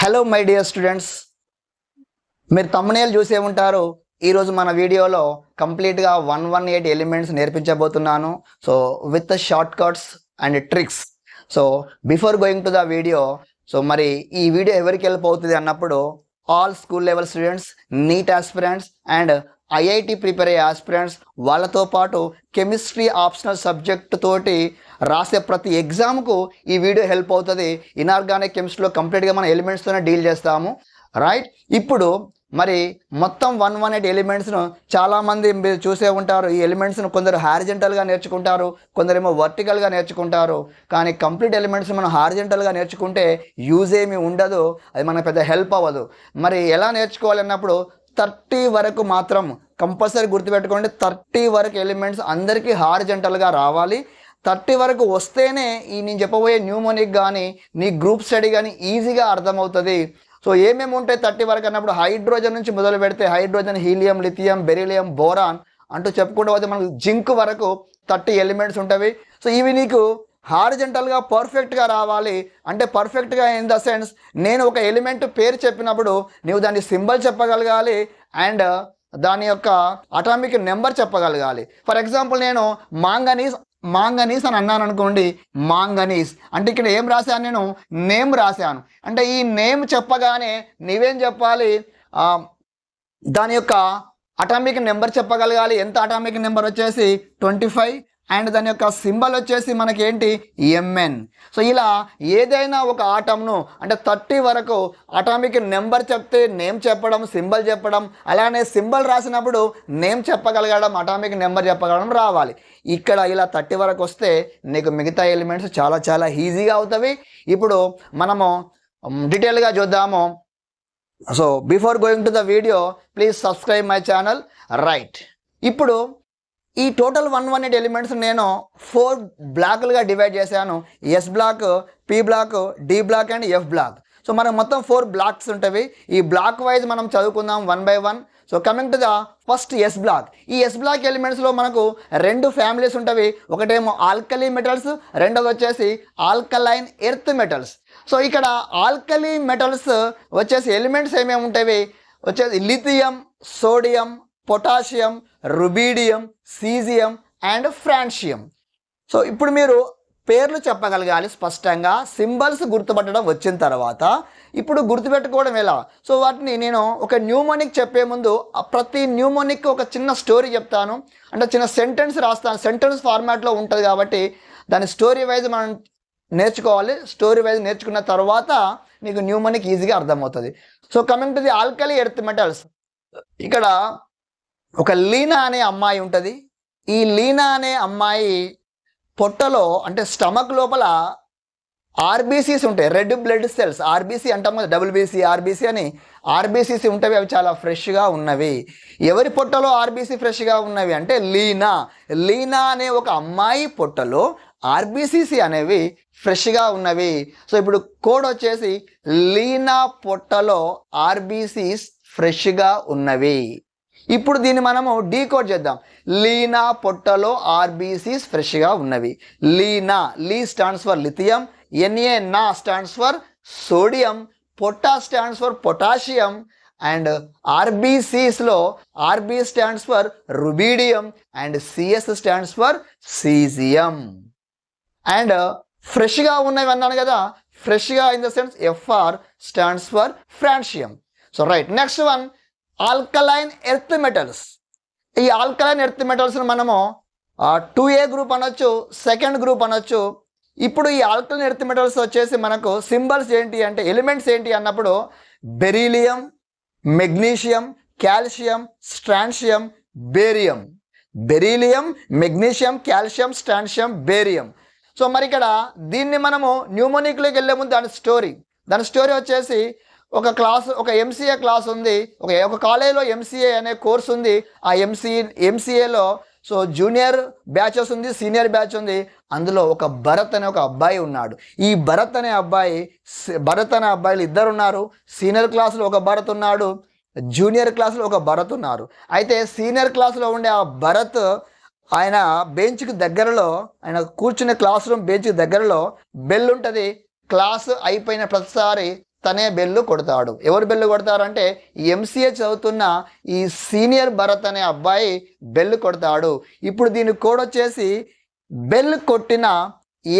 Hello my dear students, మీరు తమ్మునేలు చూసే ఉంటారు. ఈరోజు మన వీడియోలో కంప్లీట్గా 118 ఎలిమెంట్స్ నేర్పించబోతున్నాను. So with shortcuts and tricks. So before going to the video, so మరి ఈ వీడియో ఎవరికి హెల్ప్ అవుతుంది అన్నప్పుడు all school level students, NEET aspirants and IIT prepare అయ్యే ఆస్పిరెంట్స్, వాళ్ళతో పాటు కెమిస్ట్రీ ఆప్షనల్ సబ్జెక్ట్ తోటి రాసే ప్రతి ఎగ్జామ్కు ఈ వీడియో హెల్ప్ అవుతుంది. ఇనార్గానిక్ కెమిస్ట్రీలో కంప్లీట్గా మన ఎలిమెంట్స్తోనే డీల్ చేస్తాము, రైట్? ఇప్పుడు మరి మొత్తం 118 ఎలిమెంట్స్ను చాలామంది మీరు చూసే ఉంటారు. ఈ ఎలిమెంట్స్ను కొందరు హారిజెంటల్గా నేర్చుకుంటారు, కొందరేమో వర్టికల్గా నేర్చుకుంటారు. కానీ కంప్లీట్ ఎలిమెంట్స్ మనం హారిజెంటల్గా నేర్చుకుంటే యూజ్ ఏమీ ఉండదు, అది మనకు పెద్ద హెల్ప్ అవ్వదు. మరి ఎలా నేర్చుకోవాలి అన్నప్పుడు 30 వరకు మాత్రం కంపల్సరీ గుర్తుపెట్టుకోండి. 30 వరకు ఎలిమెంట్స్ అందరికీ హారిజెంటల్గా రావాలి. 30 వరకు వస్తేనే ఈ నేను చెప్పబోయే న్యూమోనిక్ కానీ నీ గ్రూప్ స్టడీ కానీ ఈజీగా అర్థమవుతుంది. సో ఏమేమి ఉంటాయి 30 వరకు అన్నప్పుడు హైడ్రోజన్ నుంచి మొదలు పెడితే hydrogen, helium, lithium, beryllium, boron అంటూ చెప్పుకుంటూ పోతే మనకు జింక్ వరకు 30 ఎలిమెంట్స్ ఉంటాయి. సో ఇవి నీకు హారిజెంటల్గా పర్ఫెక్ట్గా రావాలి. అంటే పర్ఫెక్ట్గా ఇన్ ద సెన్స్, నేను ఒక ఎలిమెంట్ పేరు చెప్పినప్పుడు నీవు దాని సింబల్ చెప్పగలగాలి అండ్ దాని యొక్క అటామిక్ నెంబర్ చెప్పగలగాలి. ఫర్ ఎగ్జాంపుల్ నేను మాంగనీస్ అని అన్నాను అనుకోండి. మాంగనీస్ అంటే ఇక్కడ ఏం రాశాను, నేను నేమ్ రాశాను. అంటే ఈ నేమ్ చెప్పగానే నీవేం చెప్పాలి, దాని యొక్క అటామిక్ నెంబర్ చెప్పగలగాలి. ఎంత అటామిక్ నెంబర్ వచ్చేసి 25 అండ్ దాని యొక్క సింబల్ వచ్చేసి మనకి ఏంటి, ఎంఎన్. సో ఇలా ఏదైనా ఒక ఆటంను అంటే 30 వరకు అటామిక్ నెంబర్ చెప్తే నేమ్ చెప్పడం, సింబల్ చెప్పడం, అలానే సింబల్ రాసినప్పుడు నేమ్ చెప్పగలగడం, అటామిక్ నెంబర్ చెప్పగలగడం రావాలి. ఇక్కడ ఇలా 30 వరకు వస్తే నీకు మిగతా ఎలిమెంట్స్ చాలా చాలా ఈజీగా అవుతాయి. ఇప్పుడు మనము డీటెయిల్గా చూద్దాము. So before going to the video please subscribe my channel, right? ఇప్పుడు ఈ టోటల్ 118 ఎలిమెంట్స్ నేను 4 బ్లాక్లుగా డివైడ్ చేశాను. S block, P block, D block and F block. So మనకు మొత్తం 4 బ్లాక్స్ ఉంటాయి. ఈ బ్లాక్ వైజ్ మనం చదువుకుందాం 1 by 1. So coming to the first S block. ఈ ఎస్ బ్లాక్ ఎలిమెంట్స్లో మనకు 2 ఫ్యామిలీస్ ఉంటాయి. ఒకటేమో ఆల్కలీ మెటల్స్, రెండోది వచ్చేసి ఆల్కలైన్ ఎర్త్ మెటల్స్. సో ఇక్కడ ఆల్కలీ మెటల్స్ వచ్చేసి ఎలిమెంట్స్ ఏమేమి ఉంటాయి వచ్చేసి lithium, sodium, potassium, rubidium, caesium and francium. So ఇప్పుడు మీరు పేర్లు చెప్పగలగాలి స్పష్టంగా. సింబల్స్ గుర్తుపట్టడం వచ్చిన తర్వాత ఇప్పుడు గుర్తుపెట్టుకోవడం ఎలా? సో వాటిని నేను ఒక న్యూమోనిక్ చెప్పే ముందు ప్రతి న్యూమోనిక్ ఒక చిన్న స్టోరీ చెప్తాను. అంటే చిన్న సెంటెన్స్ రాస్తాను. సెంటెన్స్ ఫార్మాట్లో ఉంటుంది కాబట్టి దాని స్టోరీ వైజ్ మనం నేర్చుకోవాలి. స్టోరీ వైజ్ నేర్చుకున్న తర్వాత నీకు న్యూమోనిక్ ఈజీగా అర్థమవుతుంది. So coming to the alkali earth metals, ఇక్కడ ఒక లీనా అనే అమ్మాయి ఉంటుంది. ఈ లీనా అనే అమ్మాయి పొట్టలో అంటే స్టమక్ లోపల ఆర్బీసీస్ ఉంటాయి, రెడ్ బ్లడ్ సెల్స్. ఆర్బీసీ అంటాం కదా, డబ్ల్యూబీసీ, ఆర్బీసీ అని. ఆర్బీసీసీ ఉంటాయి, అవి చాలా ఫ్రెష్గా ఉన్నవి. ఎవరి పొట్టలో ఆర్బీసీ ఫ్రెష్గా ఉన్నవి అంటే లీనా అనే ఒక అమ్మాయి పొట్టలో ఆర్బీసీసీ అనేవి ఫ్రెష్గా ఉన్నవి. సో ఇప్పుడు కోడ్ వచ్చేసి లీనా పొట్టలో ఆర్బీసీస్ ఫ్రెష్గా ఉన్నవి. ఇప్పుడు దీన్ని మనము డీకోడ్ చేద్దాం. లీనా పొట్టలో ఆర్బీసీస్ ఫ్రెష్గా ఉన్నవి. Leena, Li stands for lithium, NA na stands for sodium, పొట్టా స్టాండ్స్ ఫర్ పొటాషియం అండ్ ఆర్బీసీస్లో RB stands for rubidium and CS stands for caesium. And ఫ్రెష్గా ఉన్నవి అన్నాను కదా, ఫ్రెష్గా in the sense FR stands for francium. So right, next one alkaline earth metals. ఈ alkaline earth మెటల్స్ను మనము 2A గ్రూప్ అనొచ్చు, సెకండ్ గ్రూప్ అనొచ్చు. ఇప్పుడు ఈ ఆల్కలైన్ ఎర్త్ మెటల్స్ వచ్చేసి మనకు సింబల్స్ ఏంటి అంటే, ఎలిమెంట్స్ ఏంటి అన్నప్పుడు beryllium, magnesium, calcium, strontium, barium. Beryllium, magnesium, calcium, strontium, barium. So మరి ఇక్కడ దీన్ని మనము న్యూమోనిక్లోకి వెళ్ళే ముందు దాని స్టోరీ వచ్చేసి ఒక ఎంసీఏ క్లాస్ ఉంది. ఒక కాలేజీలో ఎంసీఏ అనే కోర్స్ ఉంది. ఆ ఎంసీఏలో సో జూనియర్ బ్యాచెస్ ఉంది, సీనియర్ బ్యాచ్ ఉంది. అందులో ఒక భరత్ అనే ఒక అబ్బాయి ఉన్నాడు. ఈ భరత్ అనే అబ్బాయిలు ఇద్దరు ఉన్నారు. సీనియర్ క్లాసులో ఒక భరత్ ఉన్నాడు, జూనియర్ క్లాసులో ఒక భరత్ ఉన్నారు. అయితే సీనియర్ క్లాసులో ఉండే ఆ భరత్ ఆయన బెంచ్కి దగ్గరలో, ఆయన కూర్చునే క్లాస్ రూమ్ బెంచ్కి దగ్గరలో బెల్ ఉంటుంది. క్లాస్ అయిపోయిన ప్రతిసారి తనే బెల్లు కొడతాడు. ఎవరు బెల్లు కొడతారు అంటే ఎంసీఏ చదువుతున్న ఈ సీనియర్ భరత్ అనే అబ్బాయి బెల్లు కొడతాడు. ఇప్పుడు దీని కోడ్ వచ్చేసి బెల్ కొట్టిన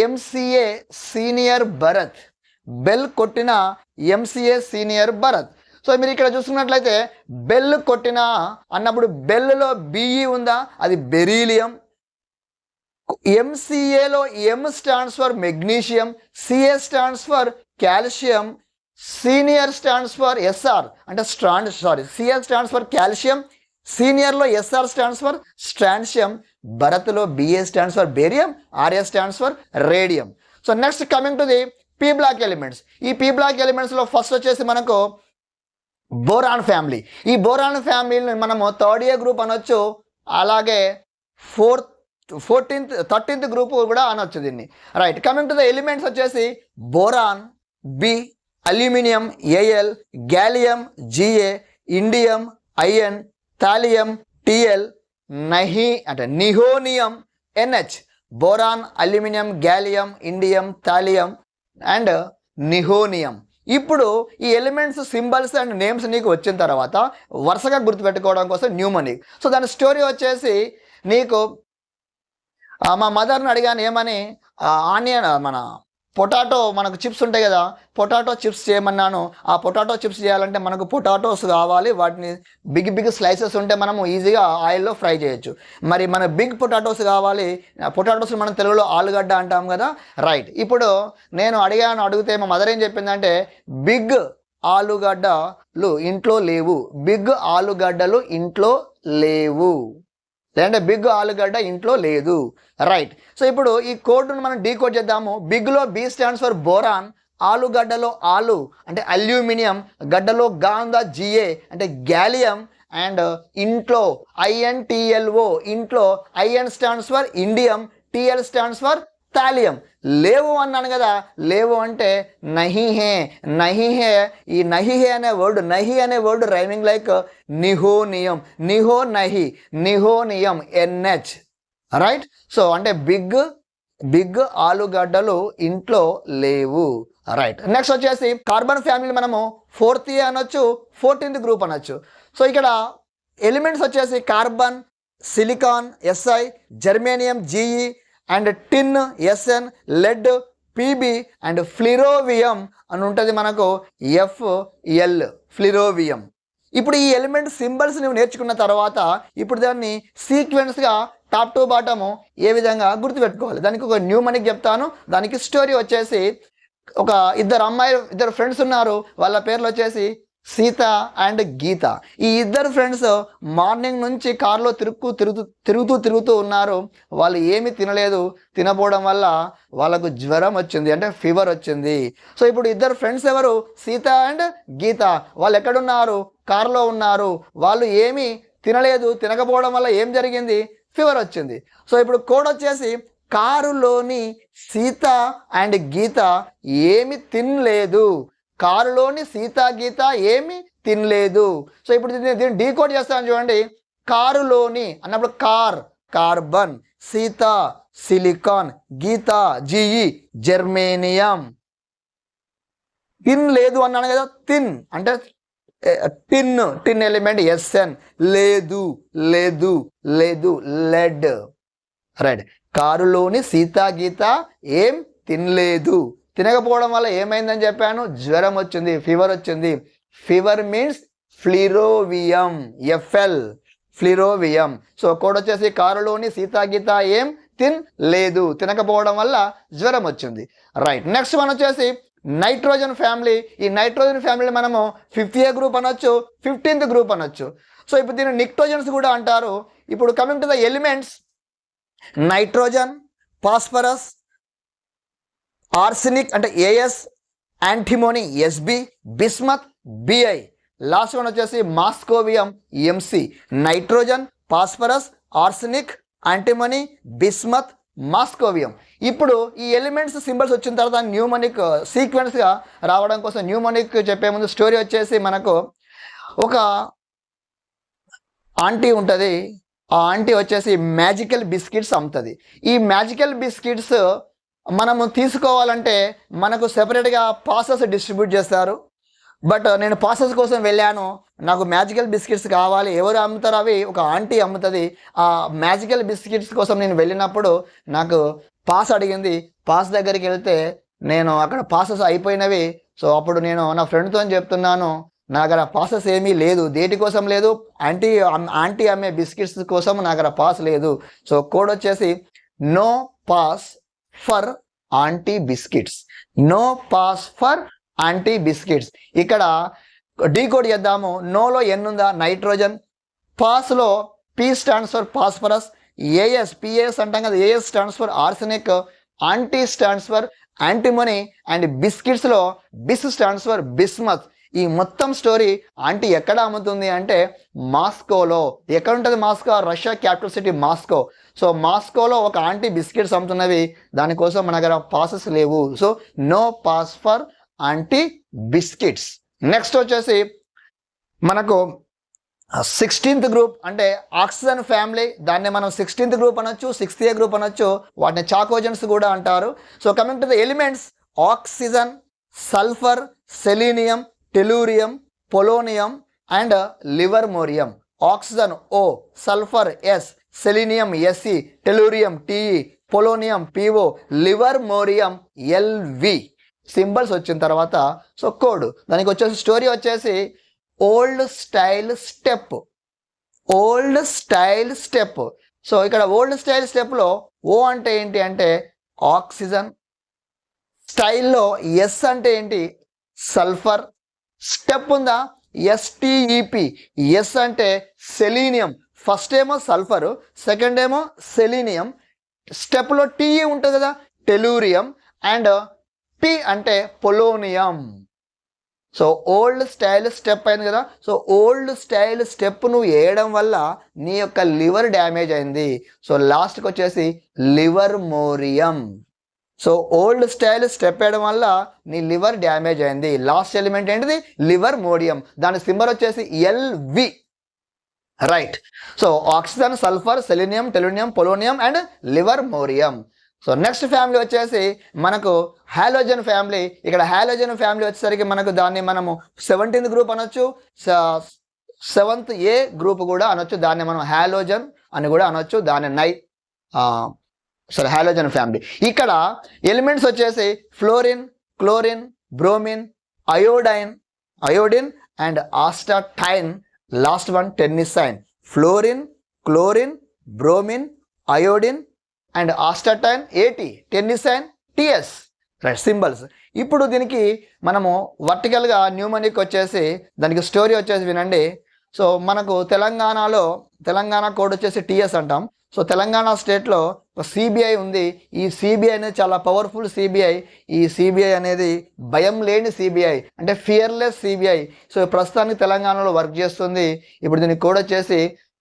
ఎంసీఏ సీనియర్ భరత్, బెల్ కొట్టిన ఎంసీఏ సీనియర్ భరత్. సో మీరు ఇక్కడ చూసుకున్నట్లయితే బెల్ కొట్టిన అన్నప్పుడు బెల్లో బిఈ ఉందా, అది బెరీలియం. ఎంసీఏలో M stands for magnesium, CA stands for calcium, senior stands for SR అంటే సిఏ స్టాండ్స్ ఫర్ కాల్షియం, సీనియర్లో ఎస్ఆర్ స్టాండ్స్ ఫర్ స్ట్రాన్షియం, భరత్లో BA stands for barium, RA stands for radium. So next coming to the P block elements. ఈ P block ఎలిమెంట్స్లో first వచ్చేసి మనకు boron family. ఈ boron ఫ్యామిలీని మనము 3rd A గ్రూప్ అనొచ్చు, అలాగే 13th గ్రూప్ కూడా అనొచ్చు దీన్ని. Right, coming to the elements వచ్చేసి boron B, aluminium AL, gallium GA, indium IN, thallium TL, nihonium NH. Boron, aluminium, gallium, indium, thallium and nihonium. ఇప్పుడు ఈ ఎలిమెంట్స్ సింబల్స్ అండ్ నేమ్స్ నీకు వచ్చిన తర్వాత వరుసగా గుర్తుపెట్టుకోవడం కోసం న్యూమనిక్. సో దాని స్టోరీ వచ్చేసి నీకు మా మదర్ని అడిగాను ఏమని, ఆనియన్ మన పొటాటో మనకు చిప్స్ ఉంటాయి కదా, పొటాటో చిప్స్ చేయమన్నాను. ఆ పొటాటో చిప్స్ చేయాలంటే మనకు పొటాటోస్ కావాలి, వాటిని బిగ్ స్లైసెస్ ఉంటే మనము ఈజీగా ఆయిల్లో ఫ్రై చేయొచ్చు. మరి మన బిగ్ పొటాటోస్ కావాలి, పొటాటోస్ మనం తెలుగులో ఆలుగడ్డ అంటాం కదా. రైట్, ఇప్పుడు నేను అడిగితే మా మదర్ ఏం చెప్పిందంటే బిగ్ ఆలుగడ్డలు ఇంట్లో లేవు, బిగ్ ఆలుగడ్డలు ఇంట్లో లేవు, లేదంటే బిగ్ ఆలుగడ్డ ఇంట్లో లేదు. రైట్, సో ఇప్పుడు ఈ కోడ్ను మనం డీకోడ్ చేద్దాము. బిగ్లో బి స్టాండ్స్ ఫర్ బోరాన్, ఆలుగడ్డలో ఆలు అంటే అల్యూమినియం, గడ్డలో గాందా జిఏ అంటే గ్యాలియం, అండ్ ఇంట్లో ఐఎన్టీఎల్ఓ, ఇంట్లో IN stands for indium, TL stands for thallium. లేవు అన్నాను కదా, లేవు అంటే నహి హే, నహి హే. ఈ నహి హే అనే word rhyming like nihonium, nihonium NH. Right, so అంటే బిగ్ ఆలుగడ్డలు ఇంట్లో లేవు. రైట్, నెక్స్ట్ వచ్చేసి కార్బన్ ఫ్యామిలీ మనము 4th A అనొచ్చు, 14th గ్రూప్ అనొచ్చు. సో ఇక్కడ ఎలిమెంట్స్ వచ్చేసి carbon, silicon SI, germanium GE and tin SN, lead PB and flerovium అని ఉంటుంది మనకు FL, ఫ్లిరోవియం. ఇప్పుడు ఈ ఎలిమెంట్ సింబల్స్ నువ్వు నేర్చుకున్న తర్వాత ఇప్పుడు దాన్ని సీక్వెన్స్గా టాప్ టు బాటము ఏ విధంగా గుర్తుపెట్టుకోవాలి, దానికి ఒక న్యూమనిక్ చెప్తాను. దానికి స్టోరీ వచ్చేసి ఇద్దరు ఫ్రెండ్స్ ఉన్నారు, వాళ్ళ పేర్లు వచ్చేసి సీత అండ్ గీత. ఈ ఇద్దరు ఫ్రెండ్స్ మార్నింగ్ నుంచి కార్లో తిరుగుతూ ఉన్నారు. వాళ్ళు ఏమీ తినలేదు, తినపోవడం వల్ల వాళ్ళకు జ్వరం వచ్చింది, అంటే ఫీవర్ వచ్చింది. సో ఇప్పుడు ఇద్దరు ఫ్రెండ్స్ ఎవరు, సీత అండ్ గీత, వాళ్ళు ఎక్కడున్నారు, కార్లో ఉన్నారు. వాళ్ళు ఏమీ తినలేదు, తినకపోవడం వల్ల ఏం జరిగింది, ఫీవర్ వచ్చింది. సో ఇప్పుడు కోడ్ వచ్చేసి కారులోని సీత అండ్ గీత ఏమి తినలేదు, కారులోని సీత గీత ఏమి తినలేదు. సో ఇప్పుడు దీన్ని డీకోడ్ చేస్తాను చూడండి. కారులోని అన్నప్పుడు కార్బన్, సీత సిలికాన్, గీత జిఈ జర్మేనియం. తినలేదు అన్నాను కదా, తిన్ అంటే టిన్ ఎలిమెంట్ SN, లేదు లెడ్. రైట్, కారులోని సీత గీత ఏం తినలేదు, తినకపోవడం వల్ల ఏమైందని చెప్పాను, జ్వరం వచ్చింది, ఫీవర్ వచ్చింది. Fever means flerovium, FL, flerovium. So code వచ్చేసి కారులోని సీత గీత ఏం తినలేదు, తినకపోవడం వల్ల జ్వరం వచ్చింది. రైట్, నెక్స్ట్ వన్ వచ్చేసి నైట్రోజన్ ఫ్యామిలీ. ఈ నైట్రోజన్ ఫ్యామిలీ మనము 5th A గ్రూప్ అనొచ్చు, 15th గ్రూప్ అనొచ్చు. సో ఇప్పుడు దీన్ని నిక్టోజన్స్ కూడా అంటారు. ఇప్పుడు coming to the elements, nitrogen, phosphorus, arsenic అంటే AS, antimony SB, bismuth BI. Last one వచ్చేసి moscovium MC. Nitrogen, phosphorus, arsenic, antimony, bismuth, moscovium. ఇప్పుడు ఈ ఎలిమెంట్స్ సింబల్స్ వచ్చిన తర్వాత న్యూమనిక్ సీక్వెన్స్గా రావడం కోసం న్యూమనిక్ చెప్పే ముందు స్టోరీ వచ్చేసి మనకు ఒక ఆంటీ ఉంటుంది. ఆ ఆంటీ వచ్చేసి మ్యాజికల్ బిస్కెట్స్ అమ్ముతుంది. ఈ మ్యాజికల్ బిస్కెట్స్ మనము తీసుకోవాలంటే మనకు సెపరేట్గా పాసెస్ డిస్ట్రిబ్యూట్ చేస్తారు. బట్ నేను పాసెస్ కోసం వెళ్ళాను, నాకు మ్యాజికల్ బిస్కెట్స్ కావాలి. ఎవరు అమ్ముతారు అవి? ఒక ఆంటీ అమ్ముతుంది. ఆ మ్యాజికల్ బిస్కెట్స్ కోసం నేను వెళ్ళినప్పుడు నాకు పాస్ అడిగింది. పాస్ దగ్గరికి వెళ్తే నేను అక్కడ పాసెస్ అయిపోయినవి. సో అప్పుడు నేను నా ఫ్రెండ్తో చెప్తున్నాను, నా దగ్గర పాసెస్ ఏమీ లేదు. దేటి కోసం లేదు? ఆంటీ అమ్మే బిస్కెట్స్ కోసం నా దగ్గర పాస్ లేదు. సో కోడ్ వచ్చేసి no pass for aunty biscuits. No pass for aunty biscuits. ఇక్కడ డీకోడ్ చేద్దాము. నోలో ఎన్ ఉందా? నైట్రోజన్. పాస్లో P stands for phosphorus. AS PAS అంటాం కదా, AS stands for arsenic. Aunty stands for antimony. And బిస్కెట్స్లో బిస్ స్టాండ్స్ ఫర్ బిస్మత్. ఈ మొత్తం స్టోరీ ఆంటీ ఎక్కడ అమ్ముతుంది అంటే మాస్కోలో. ఎక్కడ ఉంటుంది Moscow? Russia capital city Moscow. So మాస్కోలో ఒక ఆంటీ బిస్కెట్స్ అమ్ముతున్నవి, దానికోసం మన దగ్గర పాసెస్ లేవు. So no pass for aunty biscuits. Next వచ్చేసి మనకు 16th గ్రూప్ అంటే ఆక్సిజన్ ఫ్యామిలీ. దాన్ని మనం 16th గ్రూప్ అనొచ్చు, 6th A గ్రూప్ అనొచ్చు, వాటిని చాకోజన్స్ కూడా అంటారు. So coming to the elements, oxygen, sulphur, selenium, tellurium, polonium and livermorium. Oxygen O, sulphur S, selenium Se, tellurium Te, polonium PO, livermorium LV. Symbols వచ్చిన తర్వాత so code. దానికి వచ్చేసి story వచ్చేసి old style step. Old style step. So ఇక్కడ old style స్టెప్లో O అంటే ఏంటి అంటే ఆక్సిజన్, స్టైల్లో ఎస్ అంటే ఏంటి సల్ఫర్, స్టెప్ ఉందా STEP. ఎస్ అంటే సెలీనియం. ఫస్ట్ ఏమో సల్ఫర్, సెకండ్ ఏమో సెలీనియం. స్టెప్లో టీఈ ఉంటుంది కదా టెలూరియం. అండ్ పి అంటే polonium. So old style step అయింది కదా. సో ఓల్డ్ స్టైల్ స్టెప్ నువ్వు వేయడం వల్ల నీ యొక్క లివర్ డ్యామేజ్ అయింది. సో లాస్ట్కి వచ్చేసి livermorium. So old style step వేయడం వల్ల నీ లివర్ డ్యామేజ్ అయింది. లాస్ట్ ఎలిమెంట్ ఏంటిది? లివర్మోరియం. దాని సింబల్ వచ్చేసి LV. Right. So oxygen, sulphur, selenium, tellurium, polonium and livermorium. So next family వచ్చేసి మనకు హాలోజన్ ఫ్యామిలీ. ఇక్కడ హాలోజన్ ఫ్యామిలీ వచ్చేసరికి మనకు దాన్ని మనము 17th గ్రూప్ అనొచ్చు, 7th A గ్రూప్ కూడా అనొచ్చు. దాన్ని మనం హాలోజన్ అని కూడా అనొచ్చు. దాన్ని హాలోజన్ ఫ్యామిలీ. ఇక్కడ ఎలిమెంట్స్ వచ్చేసి fluorine, chlorine, bromine, iodine and astatine. Last one tennessine. Fluorine, chlorine, bromine, iodine and astatine AT, tennessine TS. Right symbols. ఇప్పుడు దీనికి మనము వర్టికల్గా న్యూమనిక్ వచ్చేసి దానికి స్టోరీ వచ్చేసి వినండి. సో మనకు తెలంగాణ కోడ్ వచ్చేసి TS అంటాం. సో తెలంగాణ స్టేట్లో CBI ఉంది. ఈ CBI అనేది చాలా పవర్ఫుల్ CBI. ఈ CBI అనేది భయం లేని CBI అంటే ఫియర్లెస్ CBI. సో ప్రస్తుతానికి తెలంగాణలో వర్క్ చేస్తుంది. ఇప్పుడు దీని కోడ్ వచ్చేసి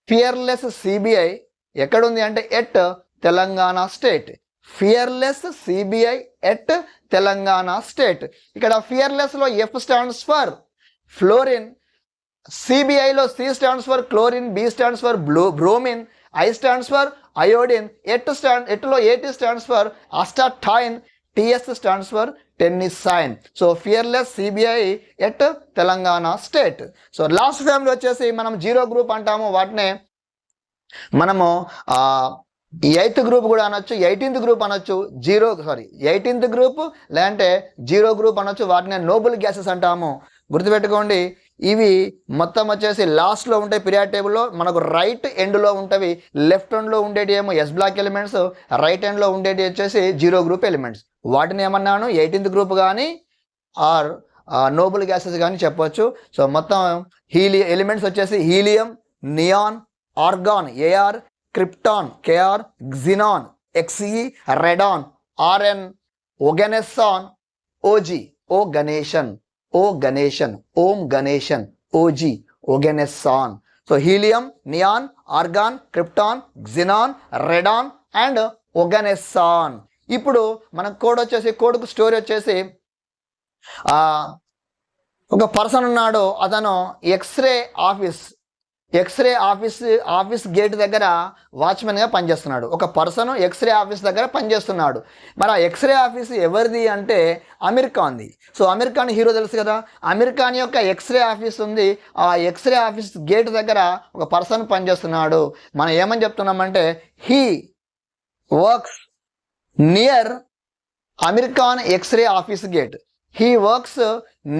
ఫియర్లెస్ CBI. ఎక్కడుంది అంటే at Telangana state. Fearless CBI at Telangana state. ఇక్కడ ఫియర్లెస్లో F స్టాండ్స్ ఫర్ ఫ్లోరిన్, CBIలో C stands for chlorine, B stands for bromine, I stands for iodine, ఎట్లో AT stands for astatine, TS stands for tennessine. So fearless CBI at Telangana state. So last family వచ్చేసి మనం 0 group అంటాము. వాటినే మనము 8th group కూడా అనొచ్చు, 18th group అనొచ్చు, 18th group లేదంటే 0 గ్రూప్ అనొచ్చు. వాటిని నోబుల్ గ్యాసెస్ అంటాము. గుర్తుపెట్టుకోండి. ఇవి మొత్తం వచ్చేసి లాస్ట్లో ఉంటాయి పీరియాడ్ టేబుల్లో. మనకు రైట్ ఎండ్లో ఉంటవి. లెఫ్ట్ ఎండ్లో ఉండేటి ఏమో S బ్లాక్ ఎలిమెంట్స్, రైట్ ఎండ్లో ఉండేటి వచ్చేసి 0 గ్రూప్ ఎలిమెంట్స్. వాటిని ఏమన్నాను 18th గ్రూప్ కానీ ఆర్ నోబుల్ గ్యాసెస్ కానీ చెప్పొచ్చు. సో మొత్తం ఎలిమెంట్స్ వచ్చేసి helium, neon, argon AR, krypton KR, xenon XE, radon RN, oganesson OG, Om Ganeshan OG, oganesson. So helium, neon, argon, krypton, xenon, radon and oganesson. ఇప్పుడు మన కోడ్కు story వచ్చేసి ఒక person ఉన్నాడు. అతను ఎక్స్రే ఎక్స్రే ఆఫీస్ గేట్ దగ్గర వాచ్మెన్గా పనిచేస్తున్నాడు. ఒక పర్సన్ ఎక్స్రే ఆఫీస్ దగ్గర పనిచేస్తున్నాడు. మరి ఆ ఎక్స్రే ఆఫీస్ ఎవరిది అంటే అమీర్ ఖాన్ది. సో అమీర్ ఖాన్ హీరో తెలుసు కదా, అమీర్ ఖాన్ యొక్క ఎక్స్రే ఆఫీస్ ఉంది. ఆ ఎక్స్రే ఆఫీస్ గేట్ దగ్గర ఒక పర్సన్ పనిచేస్తున్నాడు. మనం ఏమని చెప్తున్నామంటే he works near Aamir Khan x ray office gate. He works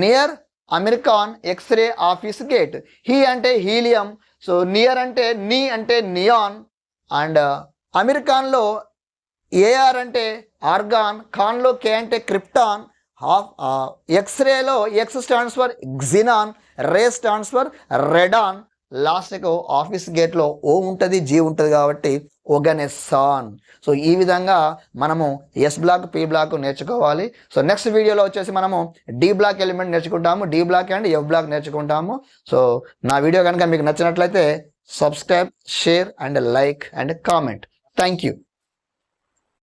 near Aamir Khan x ray office gate. He అంటే హీలియం, సో నియర్ అంటే నీ అంటే నియాన్, అండ్ అమీర్ ఖాన్లో ఏఆర్ అంటే ఆర్గాన్, ఖాన్లో కే అంటే క్రిప్టాన్, ఎక్స్రేలో X stands for xenon, ray stands for radon, లాస్ట్కు ఆఫీస్ గేట్లో ఓ ఉంటుంది, జీ ఉంటుంది కాబట్టి ఓగనెసాన్. సో ఈ విధంగా మనము ఎస్ బ్లాక్, పి బ్లాక్ నేర్చుకోవాలి. సో నెక్స్ట్ వీడియోలో వచ్చేసి మనము డి బ్లాక్ ఎలిమెంట్ నేర్చుకుంటాము, D block and F block నేర్చుకుంటాము. సో నా వీడియో కనుక మీకు నచ్చినట్లయితే subscribe, share and like and comment. Thank you.